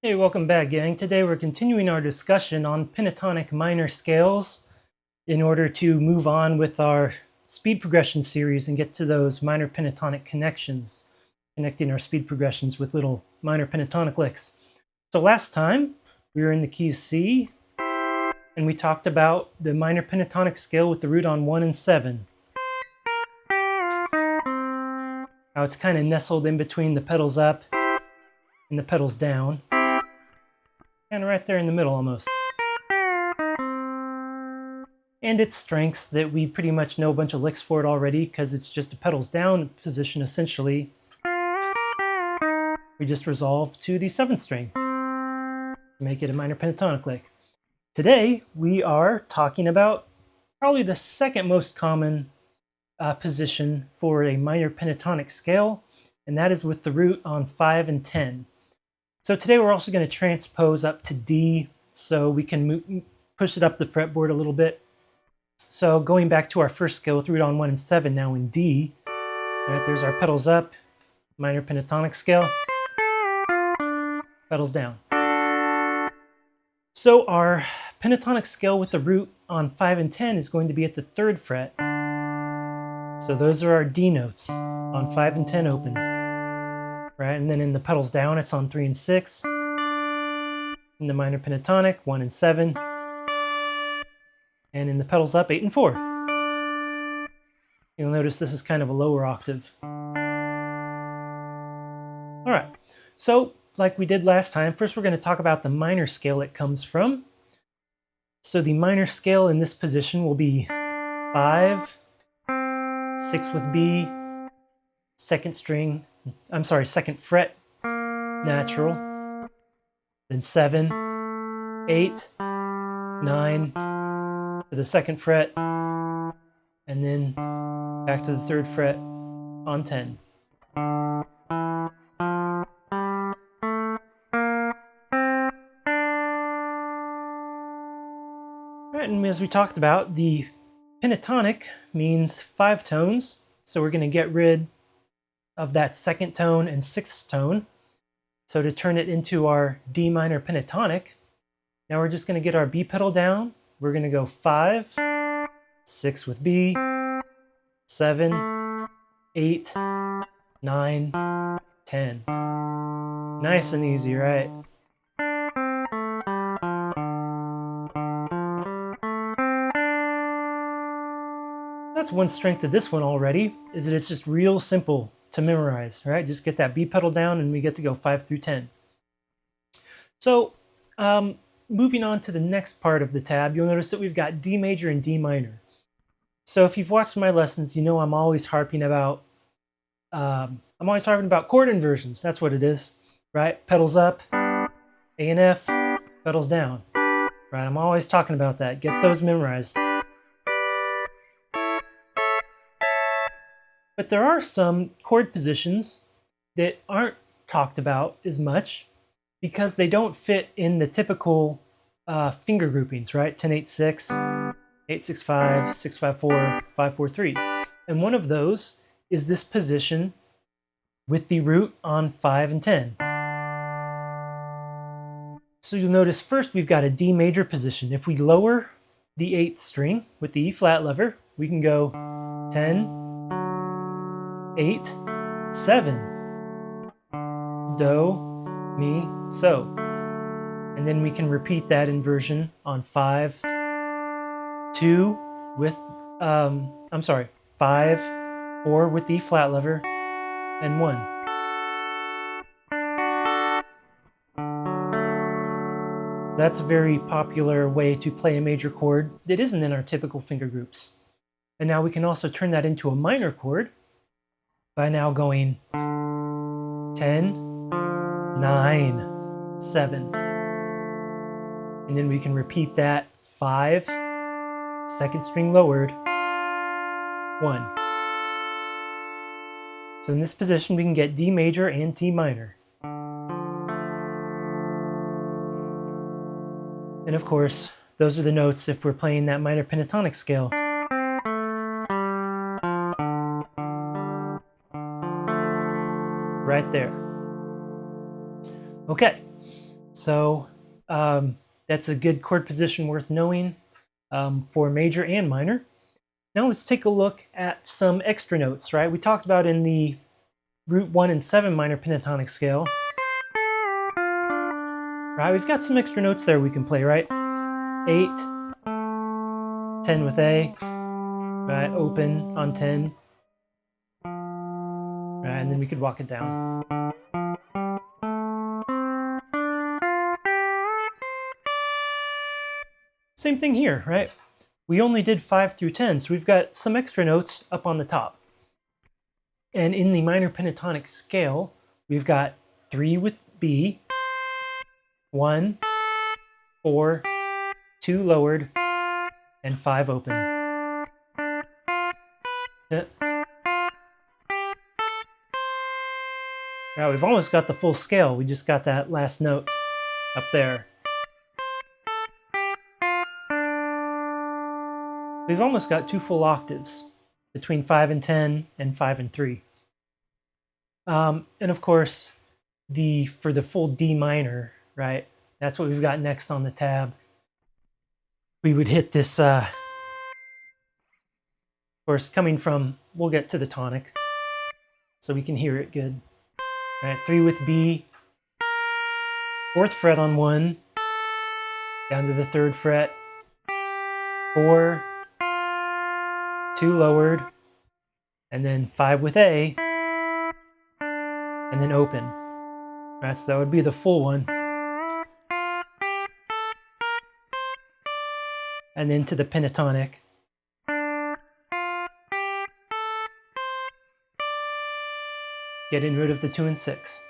Hey, welcome back, gang. Today we're continuing our discussion on pentatonic minor scales in order to move on with our speed progression series and get to those minor pentatonic connections, connecting our speed progressions with little minor pentatonic licks. So last time we were in the key C and we talked about the minor pentatonic scale with the root on 1 and 7. How it's kind of nestled in between the pedals up and the pedals down. Kind of right there in the middle almost. And its strengths that we pretty much know a bunch of licks for it already because it's just a pedals down position essentially. We just resolve to the 7th string to make it a minor pentatonic lick. Today we are talking about probably the second most common position for a minor pentatonic scale, and that is with the root on 5 and 10. So today we're also going to transpose up to D so we can push it up the fretboard a little bit. So going back to our first scale with root on 1 and 7 now in D, right, there's our pedals up, minor pentatonic scale, pedals down. So our pentatonic scale with the root on 5 and 10 is going to be at the 3rd fret. So those are our D notes on 5 and 10 open. Right, and then in the pedals down, it's on 3 and 6. In the minor pentatonic, 1 and 7. And in the pedals up, 8 and 4. You'll notice this is kind of a lower octave. All right, so like we did last time, first we're going to talk about the minor scale it comes from. So the minor scale in this position will be 5, 6 with B, second fret natural, then 7, 8, 9 to the 2nd fret, and then back to the 3rd fret on 10. All right, and as we talked about, the pentatonic means 5 tones, so we're going to get rid of that 2nd tone and 6th tone. So to turn it into our D minor pentatonic, now we're just going to get our B pedal down. We're going to go 5, 6 with B, 7, 8, 9, 10. Nice and easy, right? That's one strength of this one already, is that it's just real simple to memorize, right? Just get that B pedal down and we get to go 5 through 10. So moving on to the next part of the tab, you'll notice that we've got D major and D minor. So if you've watched my lessons, you know I'm always harping about chord inversions. That's what it is, right? Pedals up, A and F, pedals down, right? I'm always talking about that. Get those memorized. But there are some chord positions that aren't talked about as much because they don't fit in the typical finger groupings, right? 10-8-6, 8-6-5, 6-5-4, 5-4-3. And one of those is this position with the root on 5 and 10. So you'll notice first we've got a D major position. If we lower the 8th string with the E flat lever, we can go 10, 8, 7, Do, Mi, So. And then we can repeat that inversion on 5, 2 with, 5, 4 with the E flat lever, and 1. That's a very popular way to play a major chord that isn't in our typical finger groups. And now we can also turn that into a minor chord by now going 10, 9, 7. And then we can repeat that 5, 2nd string lowered, 1. So in this position we can get D major and D minor. And of course, those are the notes if we're playing that minor pentatonic scale. Right there. Okay, So that's a good chord position worth knowing for major and minor. Now let's take a look at some extra notes, right? We talked about in the root 1 and 7 minor pentatonic scale. Right, we've got some extra notes there we can play, right? 8, 10 with A, right? Open on 10, right? And then we could walk it down. Same thing here, right? We only did 5 through 10, so we've got some extra notes up on the top. And in the minor pentatonic scale, we've got 3 with B, 1, 4, 2 lowered, and 5 open. Yeah. Now we've almost got the full scale. We just got that last note up there. We've almost got 2 full octaves between 5 and 10 and 5 and 3. And of course, for the full D minor, right? That's what we've got next on the tab. We would hit this, of course, coming from, we'll get to the tonic, so we can hear it good. All right, 3 with B, 4th fret on 1, down to the 3rd fret, 4, 2 lowered, and then 5 with A, and then open. Right, so that would be the full one. And then to the pentatonic. Getting rid of the 2 and 6.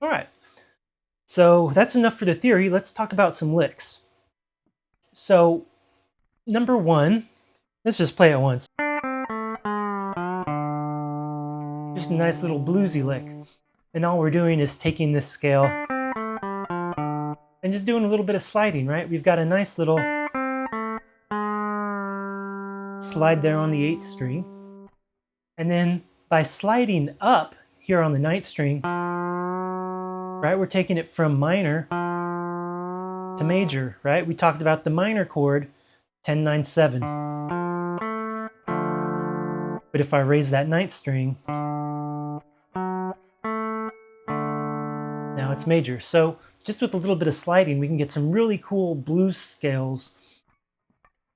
All right, so that's enough for the theory. Let's talk about some licks. So, number 1, let's just play it once. Just a nice little bluesy lick. And all we're doing is taking this scale and just doing a little bit of sliding, right? We've got a nice little slide there on the 8th string. And then by sliding up here on the 9th string, right, we're taking it from minor to major, right? We talked about the minor chord, 10, 9, 7. But if I raise that 9th string, now it's major. So just with a little bit of sliding, we can get some really cool blues scales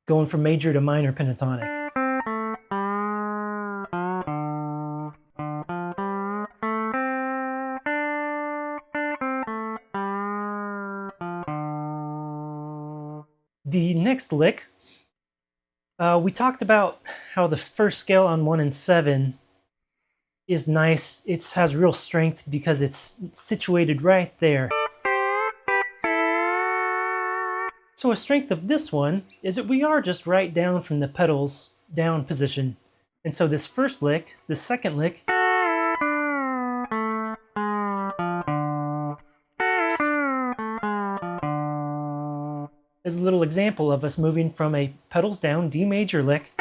going from major to minor pentatonic. The next lick, we talked about how the first scale on 1 and 7 is nice. It has real strength because it's situated right there. So a strength of this one is that we are just right down from the pedals down position. And so this first lick, the second lick, is a little example of us moving from a pedals down D major lick.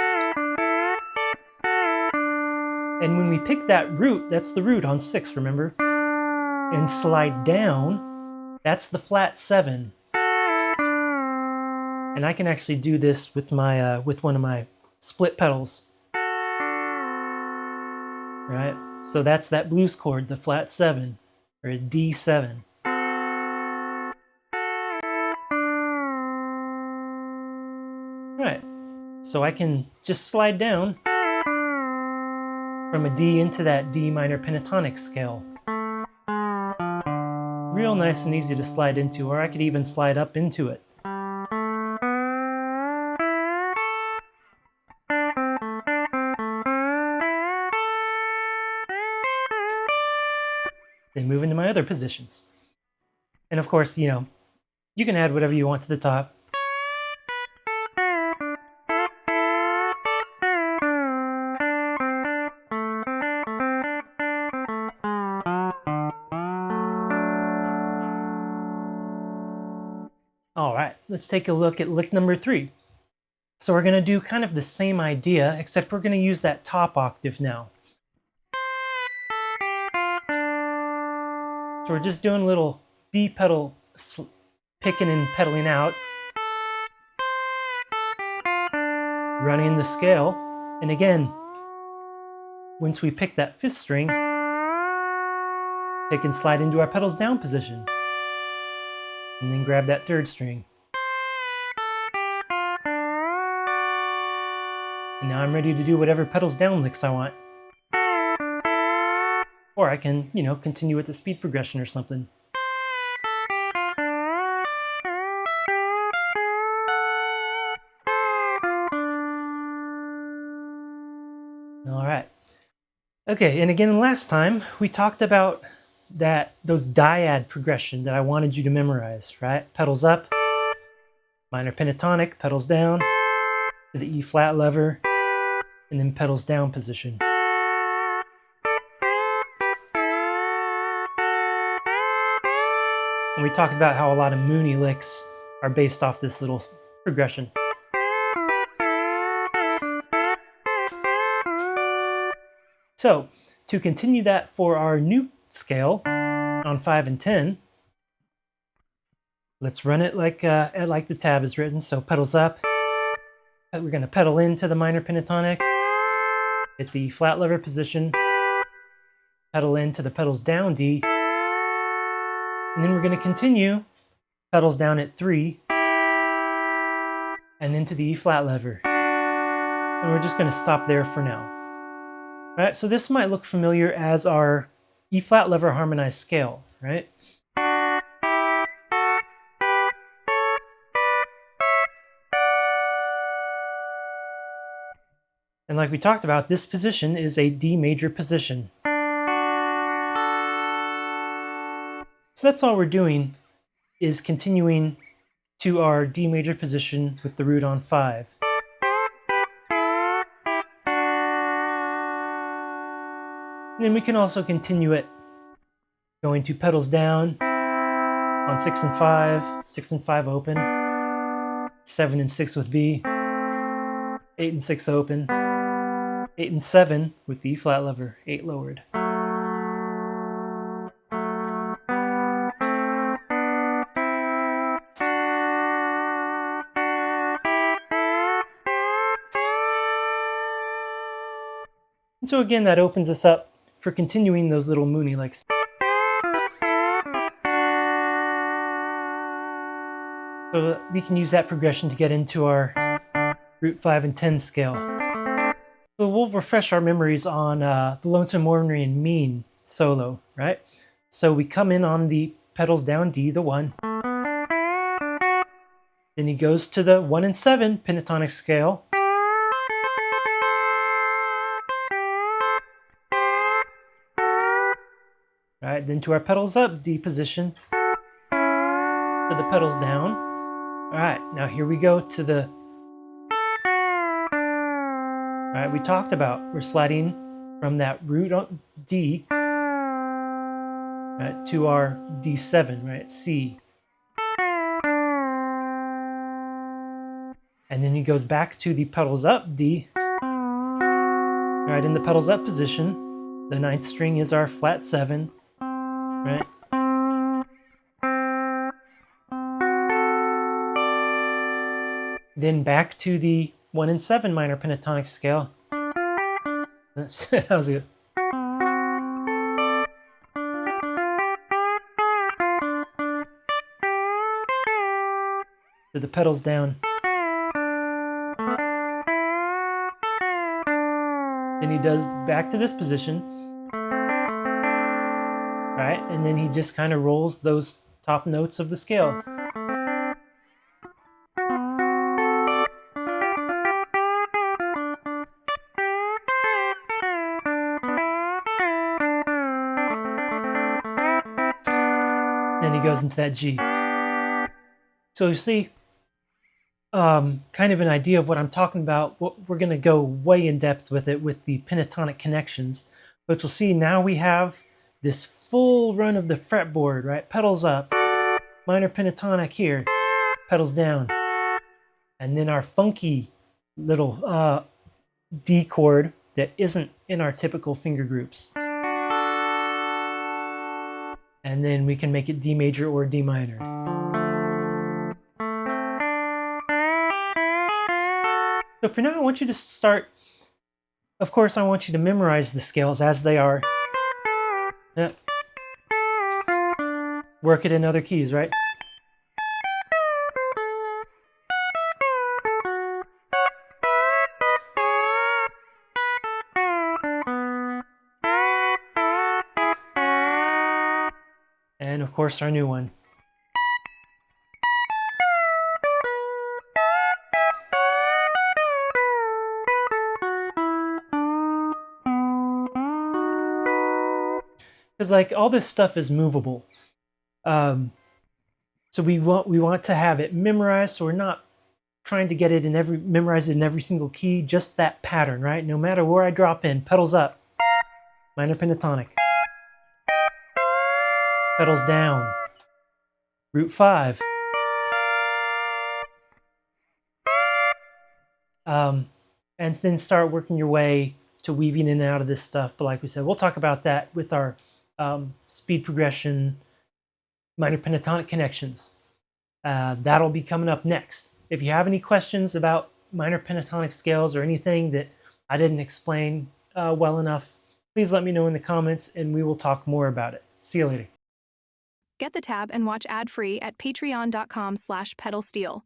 And when we pick that root, that's the root on 6, remember? And slide down, that's the flat 7. And I can actually do this with my with one of my split pedals. Right? So that's that blues chord, the flat 7, or a D7. Right. So I can just slide down from a D into that D minor pentatonic scale. Real nice and easy to slide into, or I could even slide up into it. Then move into my other positions. And of course, you know, you can add whatever you want to the top. All right, let's take a look at lick number 3. So we're going to do kind of the same idea, except we're going to use that top octave now. So we're just doing a little B pedal picking and pedaling out, running the scale, and again, once we pick that 5th string, pick and slide into our pedals down position, and then grab that 3rd string. And now I'm ready to do whatever pedals down licks I want. Or I can, continue with the speed progression or something. All right. Okay, and again, last time we talked about those dyad progression that I wanted you to memorize, right? Pedals up, minor pentatonic, pedals down, to the E flat lever, and then pedals down position. And we talked about how a lot of Mooney licks are based off this little progression. So, to continue that for our new scale on 5 and 10, let's run it like the tab is written. So pedals up, we're going to pedal into the minor pentatonic, hit the flat lever position, pedal into the pedals down D, and then we're going to continue pedals down at 3, and then to the E flat lever. And we're just going to stop there for now. All right, so this might look familiar as our E flat lever harmonized scale, right? And like we talked about, this position is a D major position. So that's all we're doing, is continuing to our D major position with the root on 5. And then we can also continue it going to pedals down on 6 and 5, 6 and 5 open, 7 and 6 with B, 8 and 6 open, 8 and 7 with the E flat lever, 8 lowered. And so again, that opens us up for continuing those little Mooney licks. So we can use that progression to get into our root 5 and 10 scale. So we'll refresh our memories on the Lonesome Ornery and Mean solo, right? So we come in on the pedals down D, the 1. Then he goes to the 1 and 7 pentatonic scale. All right, then to our pedals up, D position, to the pedals down. All right, now here we go to the, all right, we talked about, we're sliding from that root on D, right, to our D7, right, C. And then he goes back to the pedals up, D. All right, in the pedals up position, the 9th string is our flat 7. Right? Then back to the 1 and 7 minor pentatonic scale. That was good. To the pedals down. Then he does back to this position. Right, and then he just kind of rolls those top notes of the scale. Then he goes into that G. So you see, kind of an idea of what I'm talking about. We're going to go way in depth with it with the pentatonic connections. But you'll see now we have this full run of the fretboard, right? Pedals up, minor pentatonic here, pedals down, and then our funky little D chord that isn't in our typical finger groups. and then we can make it D major or D minor. So for now, I want you to start, of course, I want you to memorize the scales as they are. Yeah. Work it in other keys, right? And of course, our new one. Because like all this stuff is movable. So we want to have it memorized, so we're not trying to get it in memorize it in every single key, just that pattern, right? No matter where I drop in, pedals up, minor pentatonic. Pedals down, root 5. And then start working your way to weaving in and out of this stuff. But like we said, we'll talk about that with our speed progression, minor pentatonic connections. That'll be coming up next. If you have any questions about minor pentatonic scales or anything that I didn't explain well enough, please let me know in the comments and we will talk more about it. See you later. Get the tab and watch ad-free at patreon.com/pedalsteel.